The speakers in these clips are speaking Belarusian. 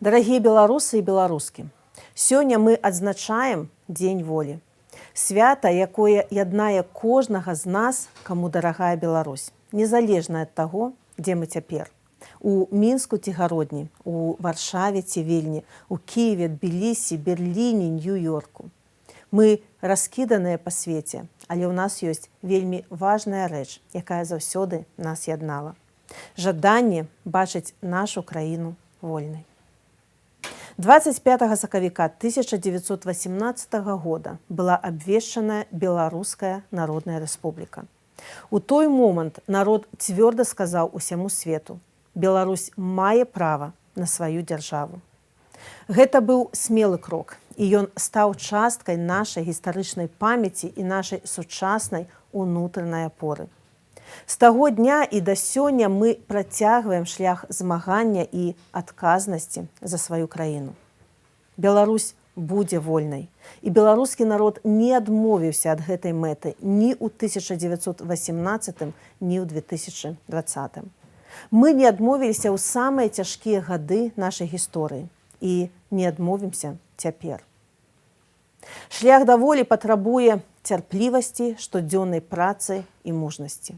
Дарагія беларусы і беларускі, сёння мы адзначаем Дзень волі. Свята, якое яднае кожнага з нас, каму дарагая Беларусь, незалежна ад таго, дзе мы цяпер. У Мінску ці Гародні, у Варшаве ці Вільні, у Кіеве, Тбілісі, Берліне, Нью-Йорку. Мы раскіданыя па свеце, але ў нас ёсць вельмі важная рэч, якая заўсёды нас яднала. Жаданне бачыць нашу краіну вольнай. 25 сакавіка 1918 года была абвешчаная Беларуская Народная Рэспубліка. У той момант народ цвёрда сказаў усяму свету: Беларусь мае права на сваю дзяржаву. Гэта быў смелы крок, і ён стаў часткай нашай гістарычнай памяці і нашай сучаснай унутранай апоры. З таго дня і да сёння мы працягваем шлях змагання і адказнасці за сваю краіну. Беларусь будзе вольнай, і беларускі народ не адмовіўся ад гэтай мэты ні ў 1918, ні ў 2020. Мы не адмовіліся ў самыя цяжкія гады нашай гісторыі і не адмовімся цяпер. Шлях да волі патрабуе цярплівасці, штодзённай працы і мужнасці.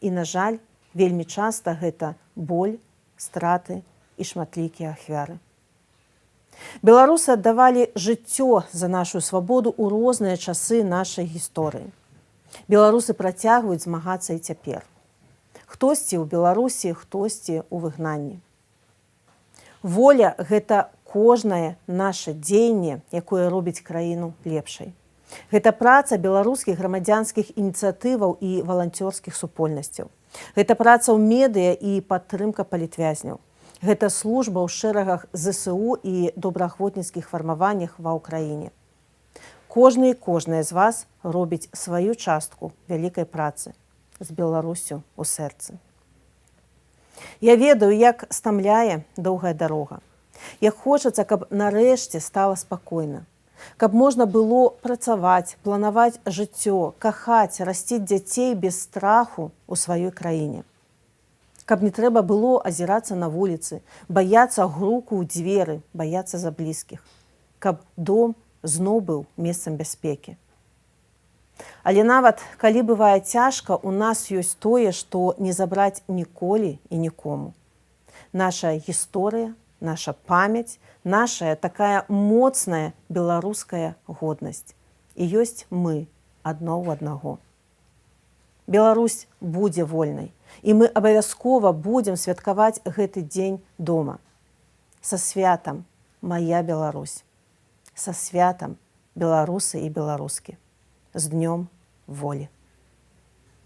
І, на жаль, вельмі часта гэта боль, страты і шматлікія ахвяры. Беларусы аддавалі жыццё за нашу свабоду ў розныя часы нашай гісторыі. Беларусы працягваюць змагацца і цяпер. Хтосьці ў Беларусі, хтосьці ў выгнанні. Воля – гэта кожнае наша дзеянне, якое робіць краіну лепшай. Гэта праца беларускіх грамадзянскіх ініцыятываў і валанцёрскіх супольнасцяў. Гэта праца ў медыа і падтрымка палітвязняў. Гэта служба ў шэрагах ЗСУ і добраахвотніцкіх фармаваннях ва ўкраіне. Кожны і кожная з вас робіць сваю частку вялікай працы з Беларуссю ў сэрцы. Я ведаю, як стамляе доўгая дарога. Як хочацца, каб нарэшце стала спакойна. Каб можна было працаваць, планаваць жыццё, кахаць, расціць дзяцей без страху ў сваёй краіне. Каб не трэба было азірацца на вуліцы, баяцца груку ў дзверы, баяцца за блізкіх. Каб дом зноў быў месцам бяспекі. Але нават, калі бывае цяжка, у нас ёсць тое, што не забраць ніколі і нікому. Наша гісторыя, наша памяць, нашая такая моцная беларуская годнасць. І ёсць мы адно ў аднаго. Беларусь будзе вольнай, і мы абавязкова будзем святкаваць гэты дзень дома. Са святам, мая Беларусь! Са святам, беларусы і беларускі! З днём волі!